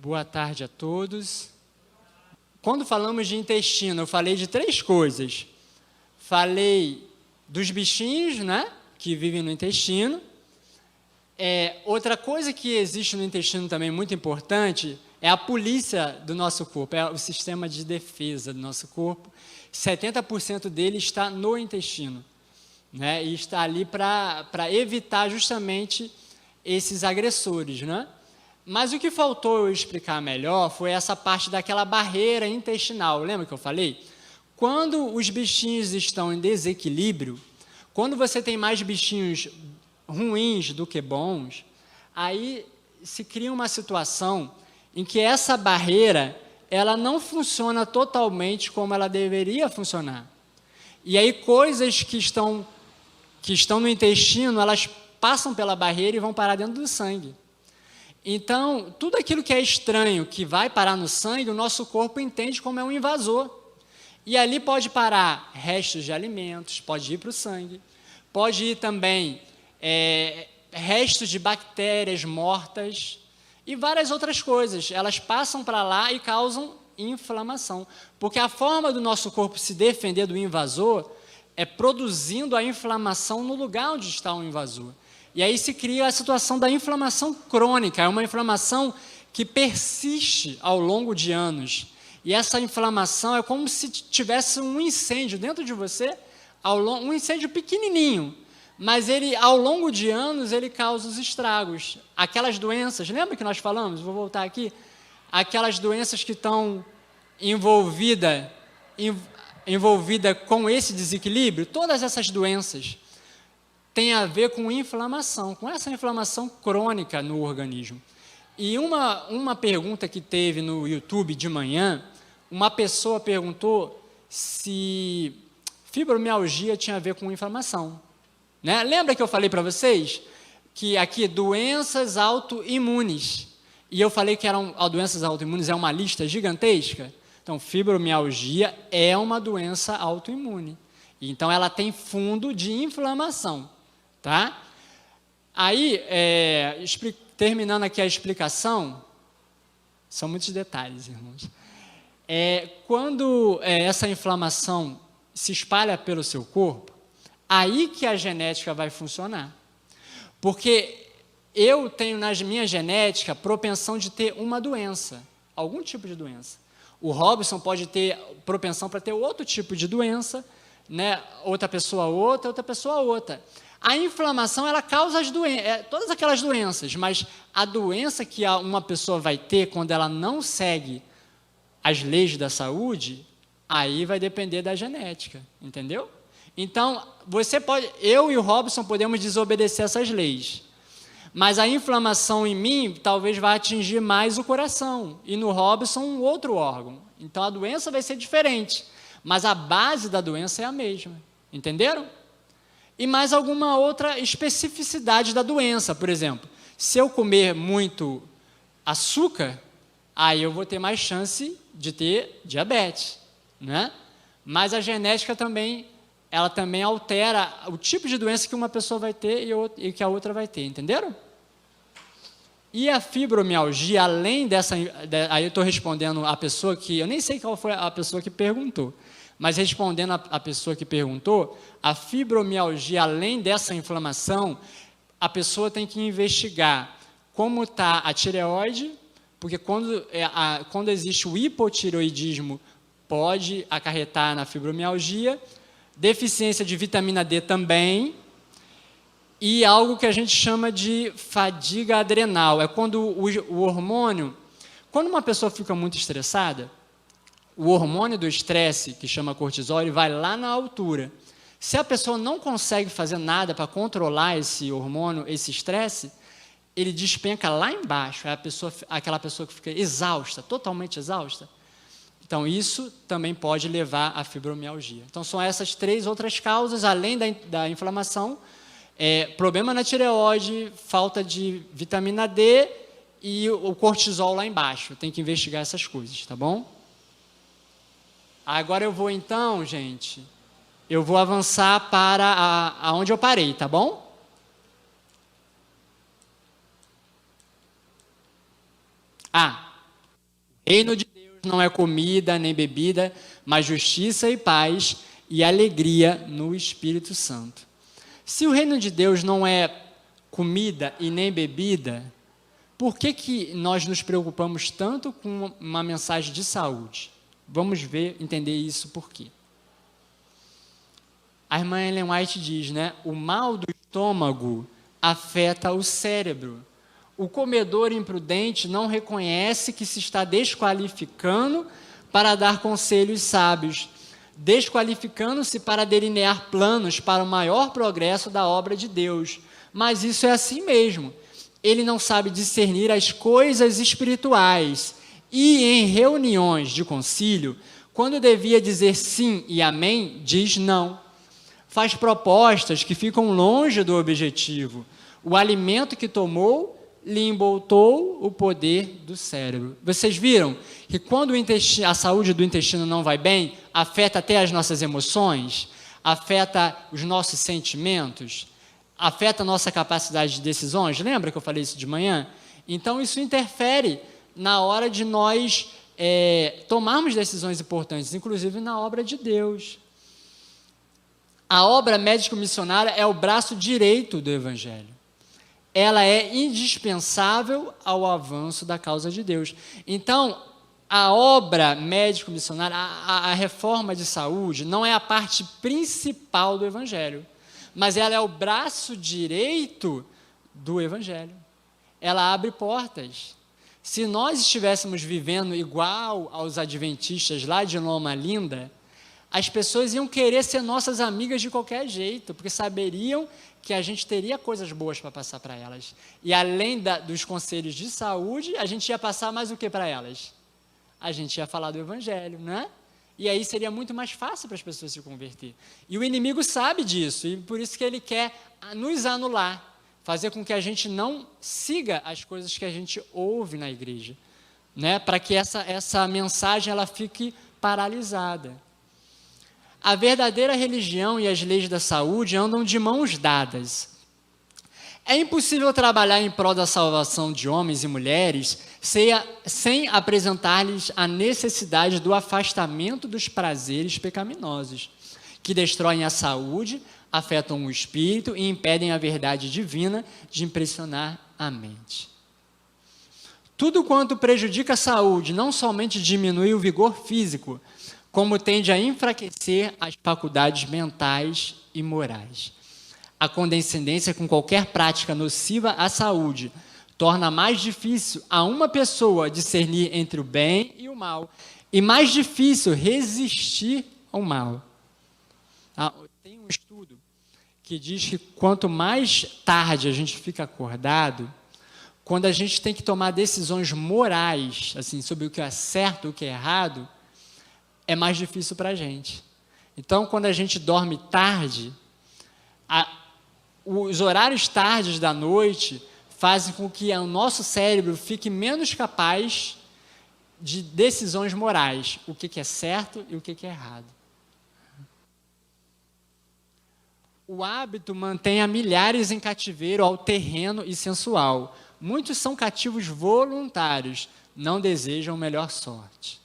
Boa tarde a todos. Quando falamos de intestino, eu falei de 3 coisas. Falei dos bichinhos, né, que vivem no intestino. Outra coisa que existe no intestino também muito importante é a polícia do nosso corpo, é o sistema de defesa do nosso corpo. 70% dele está no intestino, né, e está ali para evitar justamente esses agressores, né? Mas o que faltou eu explicar melhor foi essa parte daquela barreira intestinal. Lembra que eu falei? Quando os bichinhos estão em desequilíbrio, quando você tem mais bichinhos ruins do que bons, aí se cria uma situação em que essa barreira ela não funciona totalmente como ela deveria funcionar. E aí coisas que estão no intestino, elas passam pela barreira e vão parar dentro do sangue. Então, tudo aquilo que é estranho, que vai parar no sangue, o nosso corpo entende como é um invasor. E ali pode parar restos de alimentos, pode ir para o sangue, pode ir também restos de bactérias mortas e várias outras coisas. Elas passam para lá e causam inflamação. Porque a forma do nosso corpo se defender do invasor é produzindo a inflamação no lugar onde está o invasor. E aí se cria a situação da inflamação crônica, é uma inflamação que persiste ao longo de anos. E essa inflamação é como se tivesse um incêndio dentro de você, um incêndio pequenininho, mas ele, ao longo de anos, ele causa os estragos. Aquelas doenças, lembra que nós falamos? Vou voltar aqui. Aquelas doenças que estão envolvidas com esse desequilíbrio, todas essas doenças tem a ver com inflamação, com essa inflamação crônica no organismo. E uma pergunta que teve no YouTube de manhã, uma pessoa perguntou se fibromialgia tinha a ver com inflamação. Né? Lembra que eu falei para vocês que aqui doenças autoimunes, e eu falei que doenças autoimunes é uma lista gigantesca? Então, fibromialgia é uma doença autoimune. Então, ela tem fundo de inflamação. Tá? Aí, terminando aqui a explicação, são muitos detalhes, irmãos. Quando essa inflamação se espalha pelo seu corpo, aí que a genética vai funcionar. Porque eu tenho na minha genética propensão de ter uma doença, algum tipo de doença. O Robson pode ter propensão para ter outro tipo de doença, né? Outra pessoa outra. A inflamação, ela causa todas aquelas doenças, mas a doença que uma pessoa vai ter quando ela não segue as leis da saúde, aí vai depender da genética, entendeu? Então, eu e o Robson podemos desobedecer essas leis, mas a inflamação em mim talvez vá atingir mais o coração, e no Robson um outro órgão. Então, a doença vai ser diferente, mas a base da doença é a mesma, entenderam? E mais alguma outra especificidade da doença, por exemplo, se eu comer muito açúcar, aí eu vou ter mais chance de ter diabetes, né? Mas a genética também, ela também altera o tipo de doença que uma pessoa vai ter e que a outra vai ter, entenderam? E a fibromialgia, além dessa, aí eu estou respondendo a pessoa que, eu nem sei qual foi a pessoa que perguntou, mas respondendo a pessoa que perguntou, a fibromialgia, além dessa inflamação, a pessoa tem que investigar como está a tireoide, porque quando existe o hipotireoidismo, pode acarretar na fibromialgia, deficiência de vitamina D também, e algo que a gente chama de fadiga adrenal, é quando o hormônio, quando uma pessoa fica muito estressada, o hormônio do estresse, que chama cortisol, ele vai lá na altura. Se a pessoa não consegue fazer nada para controlar esse hormônio, esse estresse, ele despenca lá embaixo, aquela pessoa que fica exausta, totalmente exausta. Então, isso também pode levar à fibromialgia. Então, são essas 3 outras causas, além da inflamação, problema na tireoide, falta de vitamina D e o cortisol lá embaixo. Tem que investigar essas coisas, tá bom? Agora eu vou então, gente, eu vou avançar para aonde eu parei, tá bom? Reino de Deus não é comida nem bebida, mas justiça e paz e alegria no Espírito Santo. Se o reino de Deus não é comida e nem bebida, por que nós nos preocupamos tanto com uma mensagem de saúde? Vamos ver, entender isso por quê. A irmã Ellen White diz, né? O mal do estômago afeta o cérebro. O comedor imprudente não reconhece que se está desqualificando para dar conselhos sábios, desqualificando-se para delinear planos para o maior progresso da obra de Deus. Mas isso é assim mesmo. Ele não sabe discernir as coisas espirituais e, em reuniões de concílio, quando devia dizer sim e amém, diz não. Faz propostas que ficam longe do objetivo. O alimento que tomou lhe emboltou o poder do cérebro. Vocês viram que quando a saúde do intestino não vai bem, afeta até as nossas emoções, afeta os nossos sentimentos, afeta a nossa capacidade de decisões? Lembra que eu falei isso de manhã? Então, isso interfere na hora de nós tomarmos decisões importantes, inclusive na obra de Deus. A obra médico-missionária é o braço direito do Evangelho. Ela é indispensável ao avanço da causa de Deus. Então, a obra médico-missionária, a reforma de saúde, não é a parte principal do Evangelho, mas ela é o braço direito do Evangelho. Ela abre portas. Se nós estivéssemos vivendo igual aos adventistas lá de Loma Linda, as pessoas iam querer ser nossas amigas de qualquer jeito, porque saberiam que a gente teria coisas boas para passar para elas. E além dos conselhos de saúde, a gente ia passar mais o que para elas? A gente ia falar do Evangelho, né? E aí seria muito mais fácil para as pessoas se converter. E o inimigo sabe disso, e por isso que ele quer nos anular, fazer com que a gente não siga as coisas que a gente ouve na igreja, né? Para que essa mensagem ela fique paralisada. A verdadeira religião e as leis da saúde andam de mãos dadas. É impossível trabalhar em prol da salvação de homens e mulheres sem apresentar-lhes a necessidade do afastamento dos prazeres pecaminosos, que destroem a saúde, afetam o espírito e impedem a verdade divina de impressionar a mente. Tudo quanto prejudica a saúde não somente diminui o vigor físico, como tende a enfraquecer as faculdades mentais e morais. A condescendência com qualquer prática nociva à saúde torna mais difícil a uma pessoa discernir entre o bem e o mal, e mais difícil resistir ao mal. Tem um estudo que diz que quanto mais tarde a gente fica acordado, quando a gente tem que tomar decisões morais, assim, sobre o que é certo e o que é errado, é mais difícil para a gente. Então, quando a gente dorme tarde, os horários tardes da noite fazem com que o nosso cérebro fique menos capaz de decisões morais, o que é certo e o que é errado. O hábito mantém a milhares em cativeiro ao terreno e sensual. Muitos são cativos voluntários, não desejam melhor sorte.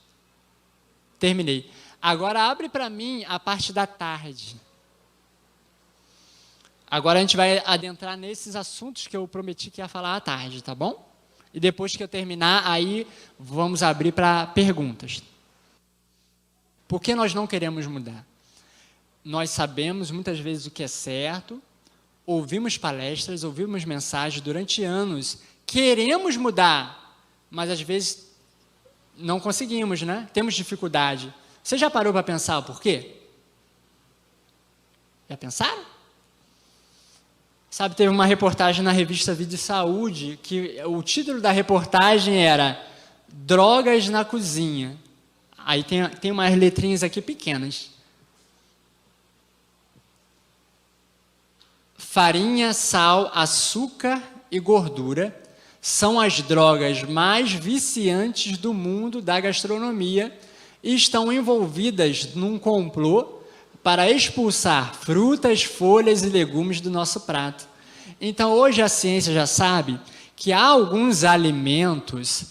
Terminei. Agora abre para mim a parte da tarde. Agora a gente vai adentrar nesses assuntos que eu prometi que ia falar à tarde, tá bom? E depois que eu terminar, aí vamos abrir para perguntas. Por que nós não queremos mudar? Nós sabemos muitas vezes o que é certo, ouvimos palestras, ouvimos mensagens durante anos, queremos mudar, mas às vezes não conseguimos, né? Temos dificuldade. Você já parou para pensar o porquê? Já pensaram? Sabe, teve uma reportagem na revista Vida e Saúde, que o título da reportagem era Drogas na Cozinha. Aí tem umas letrinhas aqui pequenas. Farinha, sal, açúcar e gordura são as drogas mais viciantes do mundo da gastronomia e estão envolvidas num complô para expulsar frutas, folhas e legumes do nosso prato. Então, hoje a ciência já sabe que há alguns alimentos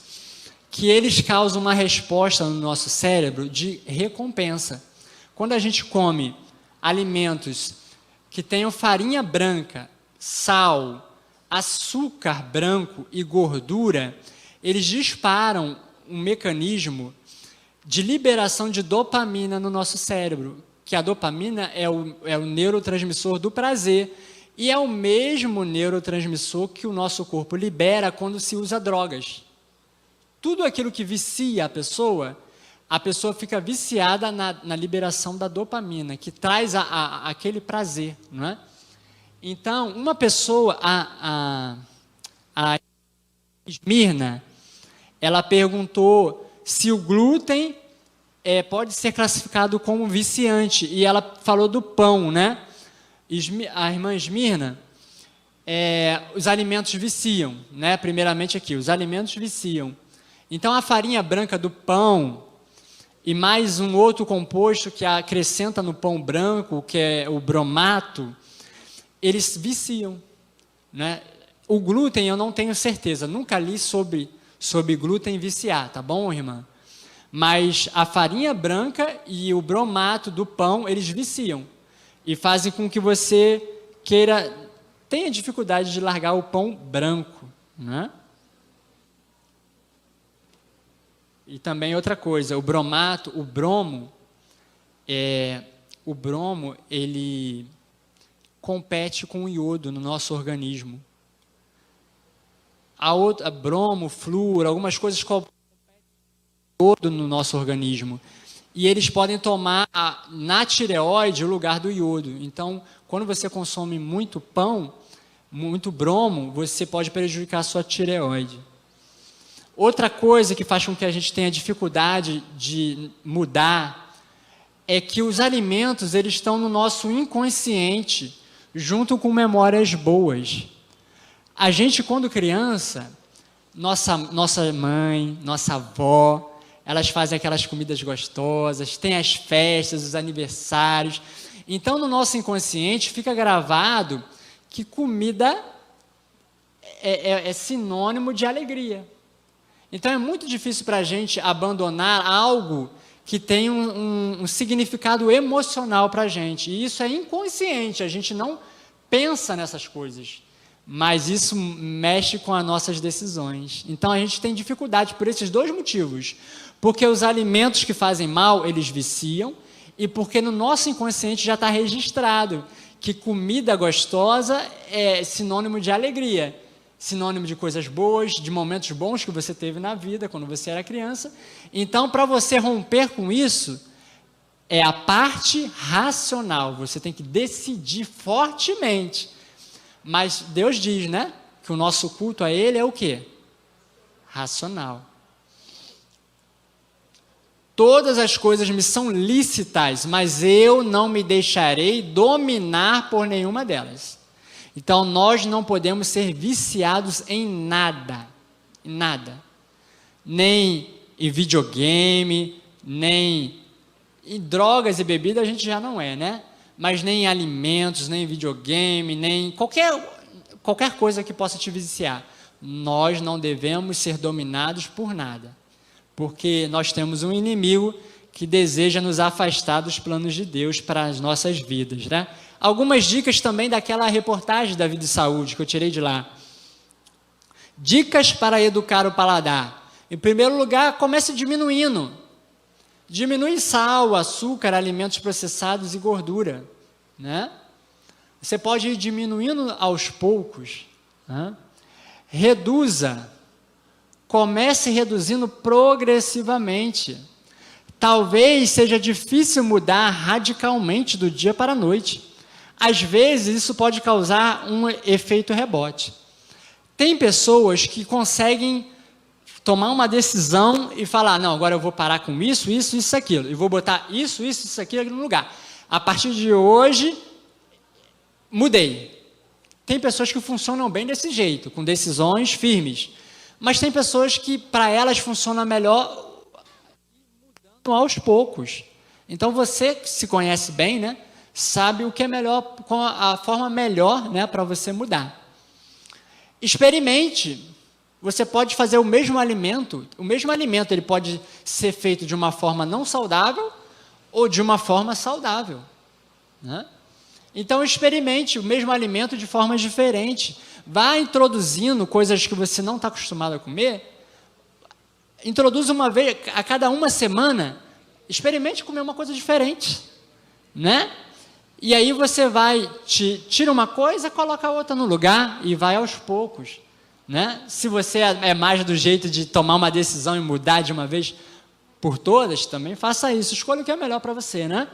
que eles causam uma resposta no nosso cérebro de recompensa. Quando a gente come alimentos que tenham farinha branca, sal, açúcar branco e gordura, eles disparam um mecanismo de liberação de dopamina no nosso cérebro, que a dopamina é o neurotransmissor do prazer, e é o mesmo neurotransmissor que o nosso corpo libera quando se usa drogas. Tudo aquilo que vicia a pessoa fica viciada na liberação da dopamina, que traz aquele prazer, não é? Então, uma pessoa, a Esmirna, ela perguntou se o glúten pode ser classificado como viciante, e ela falou do pão, né? A irmã Esmirna, os alimentos viciam, né? Primeiramente aqui, os alimentos viciam. Então, a farinha branca do pão e mais um outro composto que acrescenta no pão branco, que é o bromato, eles viciam, né? O glúten eu não tenho certeza, nunca li sobre glúten viciar, tá bom, irmã? Mas a farinha branca e o bromato do pão, eles viciam e fazem com que você tenha dificuldade de largar o pão branco, né? E também outra coisa, o bromo, ele compete com o iodo no nosso organismo. Bromo, flúor, algumas coisas competem com o iodo no nosso organismo. E eles podem tomar na tireoide o lugar do iodo. Então, quando você consome muito pão, muito bromo, você pode prejudicar a sua tireoide. Outra coisa que faz com que a gente tenha dificuldade de mudar é que os alimentos eles estão no nosso inconsciente, junto com memórias boas. A gente, quando criança, nossa mãe, nossa avó, elas fazem aquelas comidas gostosas, tem as festas, os aniversários. Então, no nosso inconsciente fica gravado que comida é sinônimo de alegria. Então, é muito difícil para a gente abandonar algo que tem um significado emocional para a gente. E isso é inconsciente, a gente não pensa nessas coisas. Mas isso mexe com as nossas decisões. Então, a gente tem dificuldade por esses dois motivos. Porque os alimentos que fazem mal, eles viciam. E porque no nosso inconsciente já está registrado que comida gostosa é sinônimo de alegria. Sinônimo de coisas boas, de momentos bons que você teve na vida, quando você era criança. Então, para você romper com isso, é a parte racional. Você tem que decidir fortemente. Mas Deus diz, né? Que o nosso culto a Ele é o quê? Racional. Todas as coisas me são lícitas, mas eu não me deixarei dominar por nenhuma delas. Então, nós não podemos ser viciados em nada. Em nada. Nem em videogame, nem em drogas e bebidas a gente já não é, né? Mas nem em alimentos, nem em videogame, nem qualquer coisa que possa te viciar. Nós não devemos ser dominados por nada. Porque nós temos um inimigo que deseja nos afastar dos planos de Deus para as nossas vidas, né? Algumas dicas também daquela reportagem da Vida e Saúde, que eu tirei de lá. Dicas para educar o paladar. Em primeiro lugar, comece diminuindo. Diminui sal, açúcar, alimentos processados e gordura, né? Você pode ir diminuindo aos poucos, né? Reduza. Comece reduzindo progressivamente. Talvez seja difícil mudar radicalmente do dia para a noite. Às vezes, isso pode causar um efeito rebote. Tem pessoas que conseguem tomar uma decisão e falar, não, agora eu vou parar com isso, aquilo, e vou botar isso, aquilo no lugar. A partir de hoje, mudei. Tem pessoas que funcionam bem desse jeito, com decisões firmes. Mas tem pessoas que, para elas, funciona melhor mudando aos poucos. Então, você que se conhece bem, né, sabe o que é melhor, a forma melhor, né, para você mudar. Experimente. Você pode fazer o mesmo alimento ele pode ser feito de uma forma não saudável ou de uma forma saudável, né? Então, experimente o mesmo alimento de formas diferentes. Vá introduzindo coisas que você não está acostumado a comer. Introduz uma vez, a cada uma semana, experimente comer uma coisa diferente, né? E aí você tira uma coisa, coloca a outra no lugar e vai aos poucos, né? Se você é mais do jeito de tomar uma decisão e mudar de uma vez por todas, também faça isso. Escolha o que é melhor para você, né?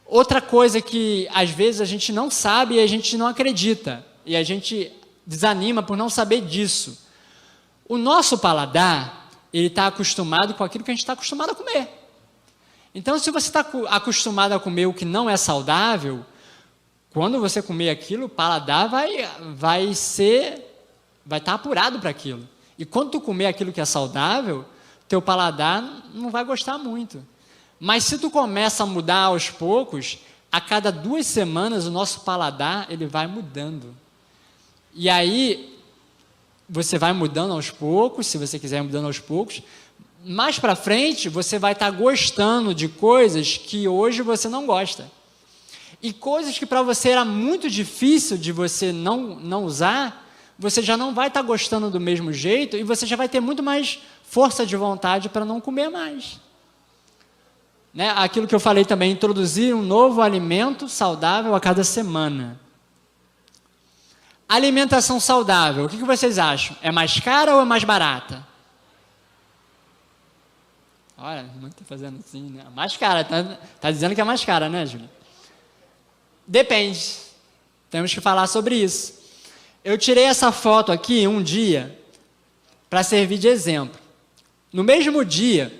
Outra coisa que às vezes a gente não sabe e a gente não acredita, e a gente desanima por não saber disso. O nosso paladar, ele está acostumado com aquilo que a gente está acostumado a comer. Então, se você está acostumado a comer o que não é saudável, quando você comer aquilo, o paladar vai estar apurado para aquilo. E quando tu comer aquilo que é saudável, teu paladar não vai gostar muito. Mas se tu começa a mudar aos poucos, a cada 2 semanas o nosso paladar ele vai mudando. E aí você vai mudando aos poucos, se você quiser ir mudando aos poucos. Mais para frente você vai estar gostando de coisas que hoje você não gosta. E coisas que para você era muito difícil de você não usar, você já não vai estar gostando do mesmo jeito e você já vai ter muito mais força de vontade para não comer mais. Né? Aquilo que eu falei também, introduzir um novo alimento saudável a cada semana. Alimentação saudável, o que vocês acham? É mais cara ou é mais barata? Olha, não está fazendo assim, né? Mais cara, tá dizendo que é mais cara, né, Júlia? Depende, temos que falar sobre isso. Eu tirei essa foto aqui um dia para servir de exemplo. No mesmo dia,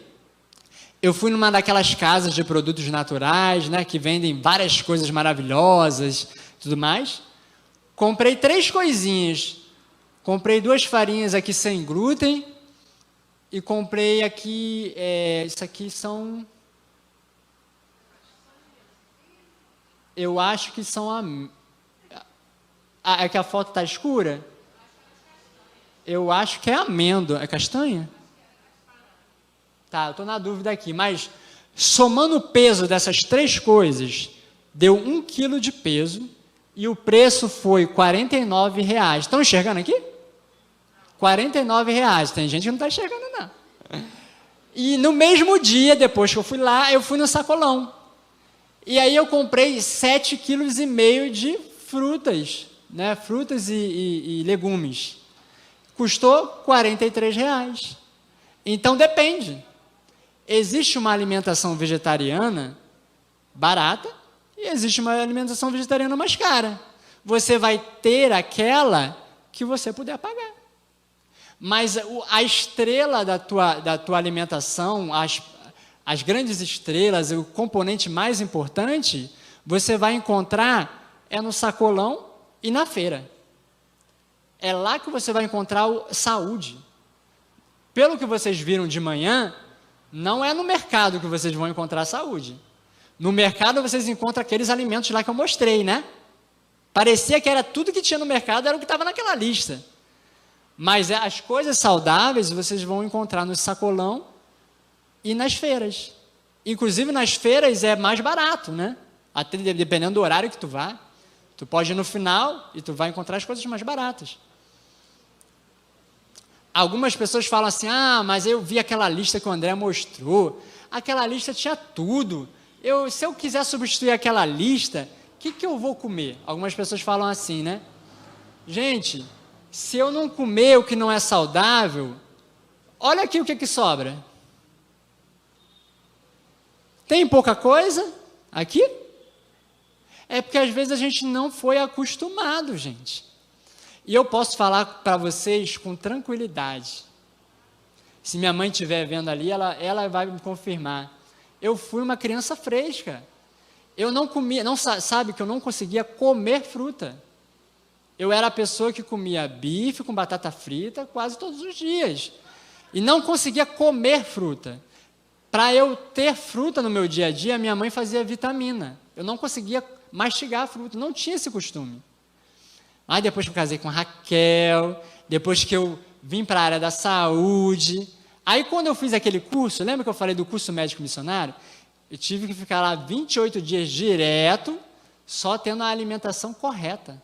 eu fui numa daquelas casas de produtos naturais, né, que vendem várias coisas maravilhosas, tudo mais. Comprei 3 coisinhas. Comprei 2 farinhas aqui sem glúten e comprei aqui, isso aqui são... Eu acho que são... é que a foto está escura? Eu acho que é amêndoa. É castanha? Tá, eu estou na dúvida aqui, mas somando o peso dessas 3 coisas, deu 1 quilo de peso e o preço foi R$ 49,00. Estão enxergando aqui? R$ 49,00. Tem gente que não está enxergando, não. E no mesmo dia, depois que eu fui lá, eu fui no sacolão. E aí eu comprei 7,5 kg de frutas, né? Frutas e legumes. Custou R$ 43,00. Então depende. Existe uma alimentação vegetariana barata e existe uma alimentação vegetariana mais cara. Você vai ter aquela que você puder pagar. Mas a estrela da tua alimentação, as grandes estrelas, o componente mais importante, você vai encontrar no sacolão e na feira. É lá que você vai encontrar saúde. Pelo que vocês viram de manhã, não é no mercado que vocês vão encontrar saúde. No mercado vocês encontram aqueles alimentos lá que eu mostrei, né? Parecia que era tudo que tinha no mercado, era o que estava naquela lista. Mas as coisas saudáveis vocês vão encontrar no sacolão e nas feiras. Inclusive nas feiras é mais barato, né? Até dependendo do horário que tu vá. Tu pode ir no final e tu vai encontrar as coisas mais baratas. Algumas pessoas falam assim, mas eu vi aquela lista que o André mostrou, aquela lista tinha tudo, se eu quiser substituir aquela lista, o que eu vou comer? Algumas pessoas falam assim, né? Gente, se eu não comer o que não é saudável, olha aqui o que sobra. Tem pouca coisa aqui? É porque às vezes a gente não foi acostumado, gente. E eu posso falar para vocês com tranquilidade. Se minha mãe estiver vendo ali, ela vai me confirmar. Eu fui uma criança fresca. Eu não comia, sabe que eu não conseguia comer fruta. Eu era a pessoa que comia bife com batata frita quase todos os dias. E não conseguia comer fruta. Para eu ter fruta no meu dia a dia, minha mãe fazia vitamina. Eu não conseguia mastigar a fruta, não tinha esse costume. Aí depois que eu casei com a Raquel, depois que eu vim para a área da saúde. Aí, quando eu fiz aquele curso, lembra que eu falei do curso médico missionário? Eu tive que ficar lá 28 dias direto, só tendo a alimentação correta.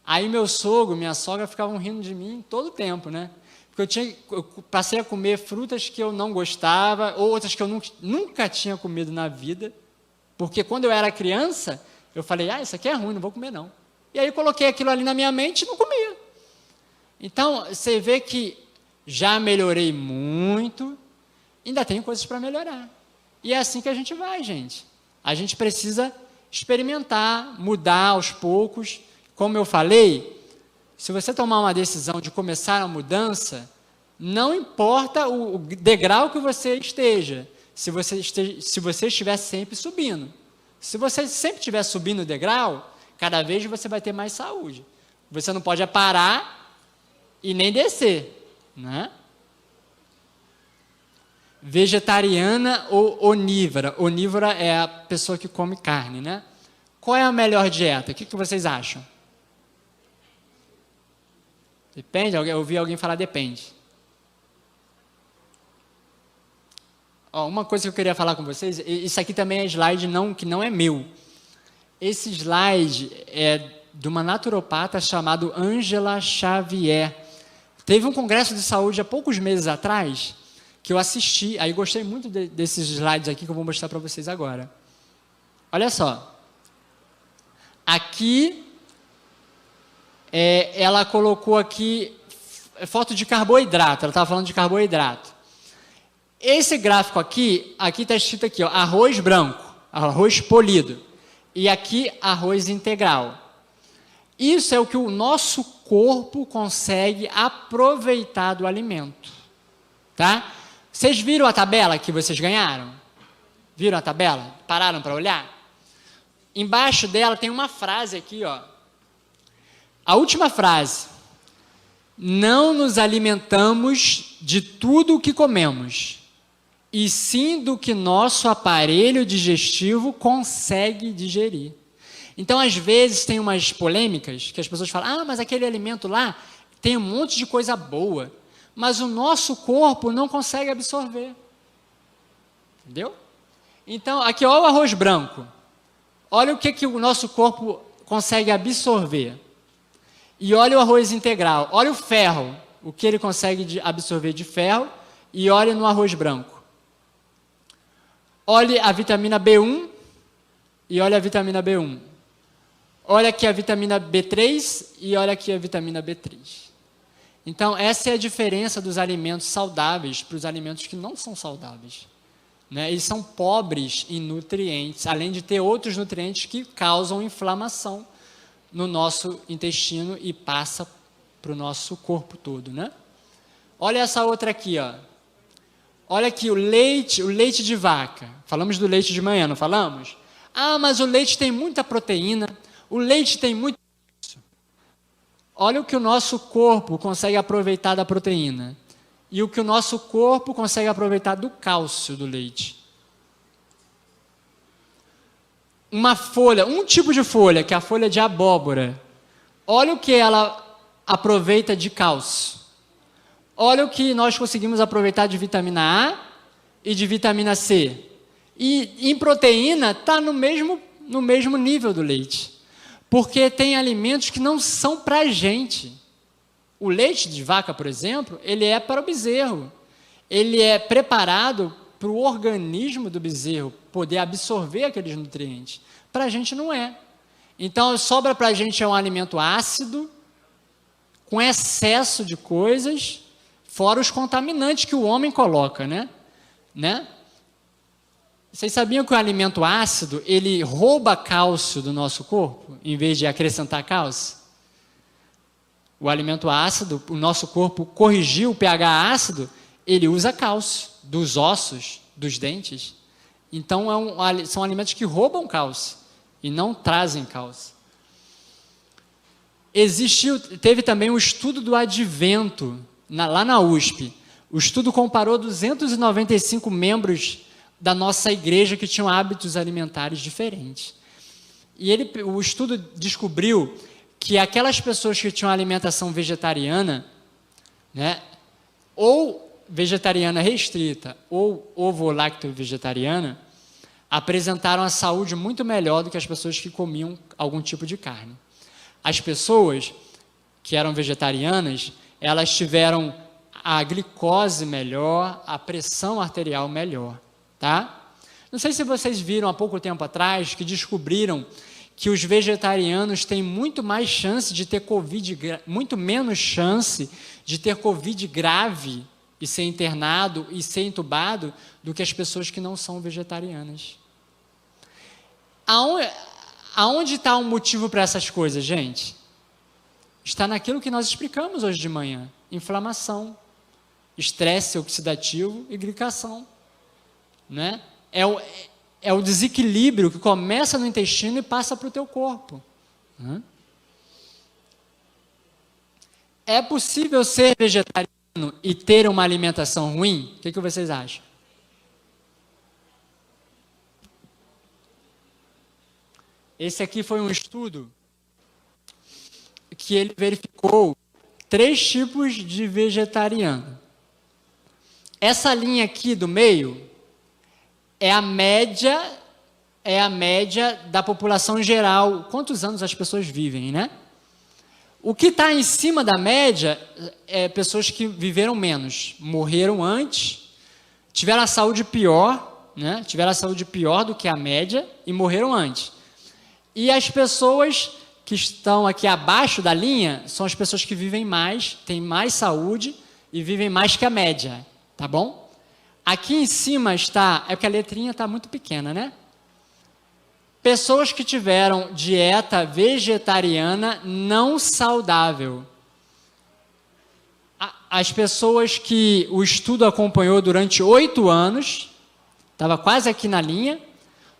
Aí meu sogro, minha sogra ficavam rindo de mim todo o tempo, né? Porque eu passei a comer frutas que eu não gostava, ou outras que eu nunca tinha comido na vida, porque quando eu era criança, eu falei, isso aqui é ruim, não vou comer não. E aí eu coloquei aquilo ali na minha mente e não comia. Então, você vê que já melhorei muito, ainda tenho coisas para melhorar. E é assim que a gente vai, gente. A gente precisa experimentar, mudar aos poucos. Como eu falei, se você tomar uma decisão de começar a mudança, não importa o degrau que você esteja, se você estiver sempre subindo. Se você sempre estiver subindo o degrau, cada vez você vai ter mais saúde. Você não pode parar e nem descer, né? Vegetariana ou onívora? Onívora é a pessoa que come carne, né? Qual é a melhor dieta? O que vocês acham? Depende? Eu ouvi alguém falar depende. Uma coisa que eu queria falar com vocês, isso aqui também é slide que não é meu. Esse slide é de uma naturopata chamada Ângela Xavier. Teve um congresso de saúde há poucos meses atrás, que eu assisti, aí gostei muito desses slides aqui que eu vou mostrar para vocês agora. Olha só. Aqui, ela colocou aqui foto de carboidrato, ela estava falando de carboidrato. Esse gráfico aqui está escrito aqui, arroz branco, arroz polido, e aqui arroz integral. Isso é o que o nosso corpo consegue aproveitar do alimento, tá? Vocês viram a tabela que vocês ganharam? Viram a tabela? Pararam para olhar? Embaixo dela tem uma frase aqui, A última frase. Não nos alimentamos de tudo o que comemos, e sim do que nosso aparelho digestivo consegue digerir. Então, às vezes, tem umas polêmicas que as pessoas falam, mas aquele alimento lá tem um monte de coisa boa, mas o nosso corpo não consegue absorver. Entendeu? Então, aqui, olha o arroz branco. Olha o que o nosso corpo consegue absorver. E olha o arroz integral. Olha o ferro, o que ele consegue absorver de ferro, e olha no arroz branco. Olhe a vitamina B1 e olha a vitamina B1. Olha aqui a vitamina B3 e olha aqui a vitamina B3. Então, essa é a diferença dos alimentos saudáveis para os alimentos que não são saudáveis. Né? Eles são pobres em nutrientes, além de ter outros nutrientes que causam inflamação no nosso intestino e passa para o nosso corpo todo, né? Olha essa outra aqui, Olha aqui o leite de vaca. Falamos do leite de manhã, não falamos? Mas o leite tem muita proteína, o leite tem muito... Olha o que o nosso corpo consegue aproveitar da proteína e o que o nosso corpo consegue aproveitar do cálcio do leite. Uma folha, um tipo de folha, que é a folha de abóbora. Olha o que ela aproveita de cálcio. Olha o que nós conseguimos aproveitar de vitamina A e de vitamina C. E em proteína está no mesmo nível do leite. Porque tem alimentos que não são para a gente. O leite de vaca, por exemplo, ele é para o bezerro. Ele é preparado para o organismo do bezerro poder absorver aqueles nutrientes. Para a gente não é. Então, sobra para a gente um alimento ácido, com excesso de coisas, fora os contaminantes que o homem coloca, né? Vocês sabiam que o alimento ácido, ele rouba cálcio do nosso corpo, em vez de acrescentar cálcio? O alimento ácido, o nosso corpo corrigiu o pH ácido, ele usa cálcio dos ossos, dos dentes. Então, são alimentos que roubam cálcio e não trazem cálcio. Teve também um estudo do advento, lá na USP. O estudo comparou 295 membros da nossa igreja que tinham hábitos alimentares diferentes. E o estudo descobriu que aquelas pessoas que tinham alimentação vegetariana né? Ou vegetariana restrita ou ovo-lacto-vegetariana apresentaram a saúde muito melhor do que as pessoas que comiam algum tipo de carne. As pessoas que eram vegetarianas, elas tiveram a glicose melhor, a pressão arterial melhor, tá? Não sei se vocês viram há pouco tempo atrás que descobriram que os vegetarianos têm muito mais chance de ter Covid, muito menos chance de ter Covid grave e ser internado e ser entubado do que as pessoas que não são vegetarianas. Aonde está o motivo para essas coisas, gente? Está naquilo que nós explicamos hoje de manhã: inflamação, estresse oxidativo e glicação, né? É o desequilíbrio que começa no intestino e passa para o teu corpo. Né? É possível ser vegetariano e ter uma alimentação ruim? O que vocês acham? Esse aqui foi um estudo que ele verificou 3 tipos de vegetariano. Essa linha aqui do meio é a média da população geral. Quantos anos as pessoas vivem, né? O que está em cima da média é pessoas que viveram menos, morreram antes, tiveram a saúde pior, né? Tiveram a saúde pior do que a média e morreram antes. E as pessoas que estão aqui abaixo da linha são as pessoas que vivem mais, têm mais saúde e vivem mais que a média, tá bom? Aqui em cima está, é porque a letrinha está muito pequena, né? Pessoas que tiveram dieta vegetariana não saudável. As pessoas que o estudo acompanhou durante 8 anos, estava quase aqui na linha,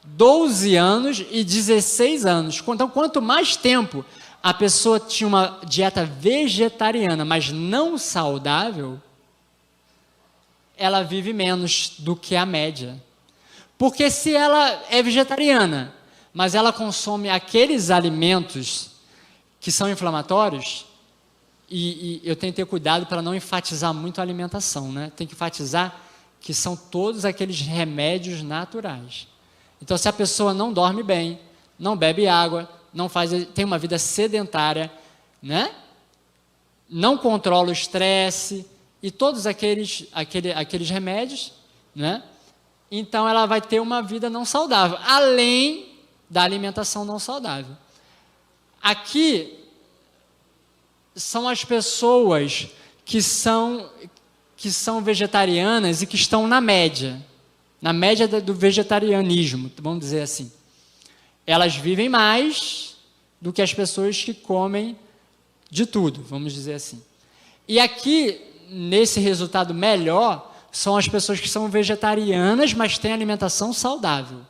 12 anos e 16 anos. Então, quanto mais tempo a pessoa tinha uma dieta vegetariana, mas não saudável, ela vive menos do que a média. Porque se ela é vegetariana, mas ela consome aqueles alimentos que são inflamatórios, e eu tenho que ter cuidado para não enfatizar muito a alimentação, né? Tem que enfatizar que são todos aqueles remédios naturais. Então, se a pessoa não dorme bem, não bebe água, tem uma vida sedentária, né? Não controla o estresse e todos aqueles remédios, né? Então ela vai ter uma vida não saudável, além da alimentação não saudável. Aqui são as pessoas que são vegetarianas e que estão na média do vegetarianismo, vamos dizer assim. Elas vivem mais do que as pessoas que comem de tudo, vamos dizer assim. E aqui, nesse resultado melhor, são as pessoas que são vegetarianas, mas têm alimentação saudável.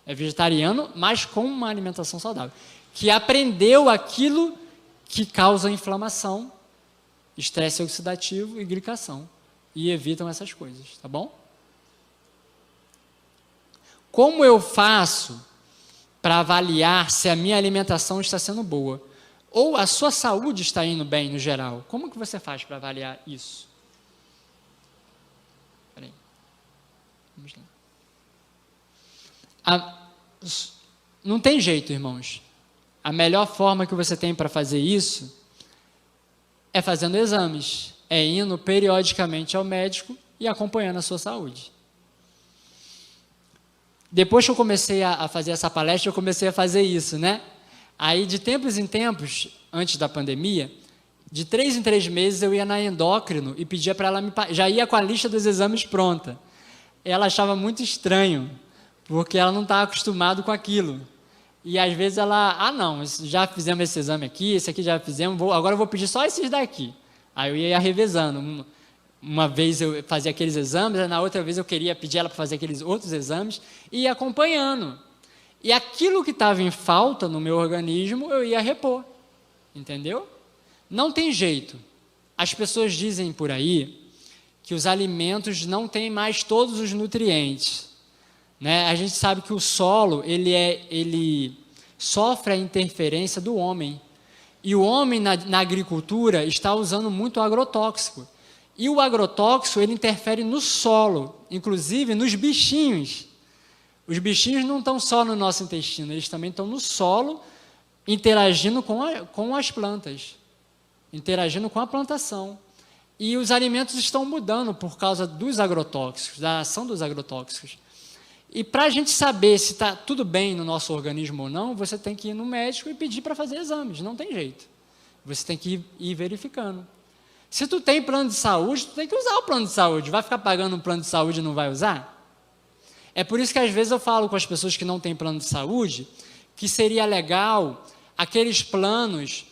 É vegetariano, mas com uma alimentação saudável. Que aprendeu aquilo que causa inflamação, estresse oxidativo e glicação. E evitam essas coisas, tá bom? Como eu faço para avaliar se a minha alimentação está sendo boa? Ou a sua saúde está indo bem no geral? Como que você faz para avaliar isso? Espera aí. Vamos lá. Não tem jeito, irmãos. A melhor forma que você tem para fazer isso é fazendo exames, é indo periodicamente ao médico e acompanhando a sua saúde. Depois que eu comecei a fazer essa palestra, eu comecei a fazer isso, né? Aí, de tempos em tempos, antes da pandemia, de 3 em 3 meses, eu ia na endócrino e pedia para ela já ia com a lista dos exames pronta. Ela achava muito estranho, porque ela não estava acostumada com aquilo. E, às vezes, ela, não, já fizemos esse exame aqui, esse aqui já fizemos, agora eu vou pedir só esses daqui. Aí eu ia revezando. Uma vez eu fazia aqueles exames, na outra vez eu queria pedir ela para fazer aqueles outros exames, e ia acompanhando. E aquilo que estava em falta no meu organismo, eu ia repor. Entendeu? Não tem jeito. As pessoas dizem por aí que os alimentos não têm mais todos os nutrientes. Né? A gente sabe que o solo, ele sofre a interferência do homem. E o homem, na agricultura, está usando muito agrotóxico. E o agrotóxico, ele interfere no solo, inclusive nos bichinhos. Os bichinhos não estão só no nosso intestino, eles também estão no solo, interagindo com as plantas, interagindo com a plantação. E os alimentos estão mudando por causa dos agrotóxicos, da ação dos agrotóxicos. E para a gente saber se está tudo bem no nosso organismo ou não, você tem que ir no médico e pedir para fazer exames, não tem jeito. Você tem que ir verificando. Se tu tem plano de saúde, tu tem que usar o plano de saúde. Vai ficar pagando um plano de saúde e não vai usar? É por isso que às vezes eu falo com as pessoas que não têm plano de saúde, que seria legal aqueles planos,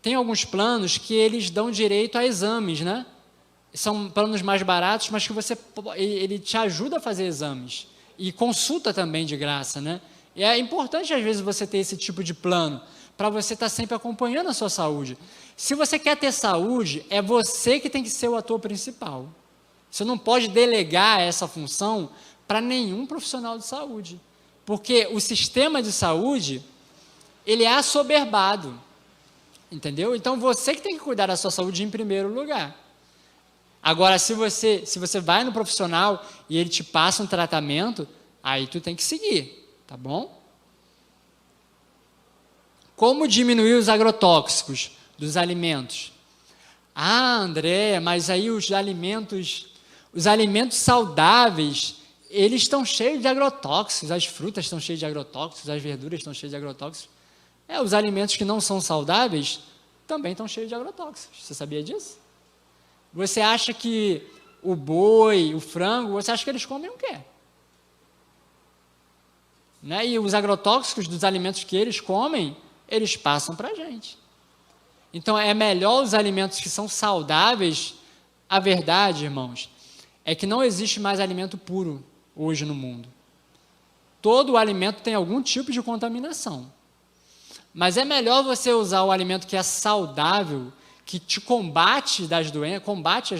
tem alguns planos que eles dão direito a exames, né? São planos mais baratos, mas que ele te ajuda a fazer exames. E consulta também de graça, né? E é importante, às vezes, você ter esse tipo de plano, para você estar sempre acompanhando a sua saúde. Se você quer ter saúde, é você que tem que ser o ator principal. Você não pode delegar essa função para nenhum profissional de saúde. Porque o sistema de saúde, ele é assoberbado. Entendeu? Então, você que tem que cuidar da sua saúde em primeiro lugar. Agora, se você vai no profissional e ele te passa um tratamento, aí tu tem que seguir, tá bom? Como diminuir os agrotóxicos dos alimentos? Ah, André, mas aí os alimentos saudáveis, eles estão cheios de agrotóxicos, as frutas estão cheias de agrotóxicos, as verduras estão cheias de agrotóxicos. Os alimentos que não são saudáveis também estão cheios de agrotóxicos. Você sabia disso? Você acha que o boi, o frango, você acha que eles comem o quê? Né? E os agrotóxicos dos alimentos que eles comem, eles passam para a gente. Então, é melhor os alimentos que são saudáveis. A verdade, irmãos, é que não existe mais alimento puro hoje no mundo. Todo o alimento tem algum tipo de contaminação. Mas é melhor você usar o alimento que é saudável, que te combate as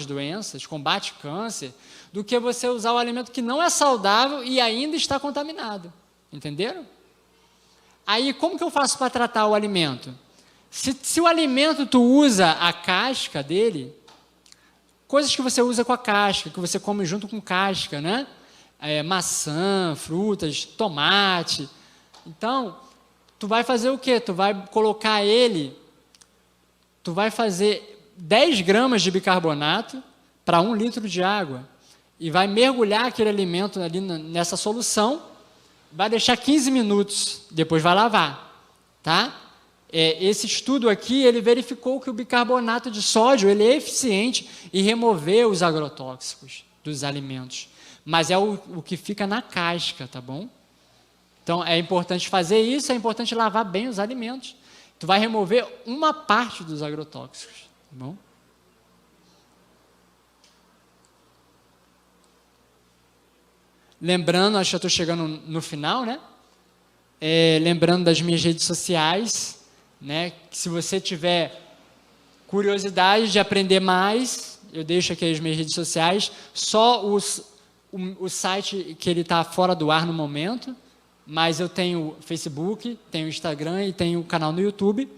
doenças, combate câncer, do que você usar o alimento que não é saudável e ainda está contaminado. Entenderam? Aí, como que eu faço para tratar o alimento? Se o alimento tu usa a casca dele, coisas que você usa com a casca, que você come junto com casca, né? Maçã, frutas, tomate. Então, tu vai fazer o quê? Tu vai colocar tu vai fazer 10 gramas de bicarbonato para 1 litro de água e vai mergulhar aquele alimento ali nessa solução, vai deixar 15 minutos, depois vai lavar, tá? Esse estudo aqui, ele verificou que o bicarbonato de sódio, ele é eficiente em remover os agrotóxicos dos alimentos, mas é o que fica na casca, tá bom? Então, é importante fazer isso, é importante lavar bem os alimentos. Tu vai remover uma parte dos agrotóxicos, tá bom? Lembrando, acho que eu estou chegando no final, né? Lembrando das minhas redes sociais, né? Que se você tiver curiosidade de aprender mais, eu deixo aqui as minhas redes sociais, só o site que ele está fora do ar no momento, mas eu tenho Facebook, tenho Instagram e tenho o canal no YouTube.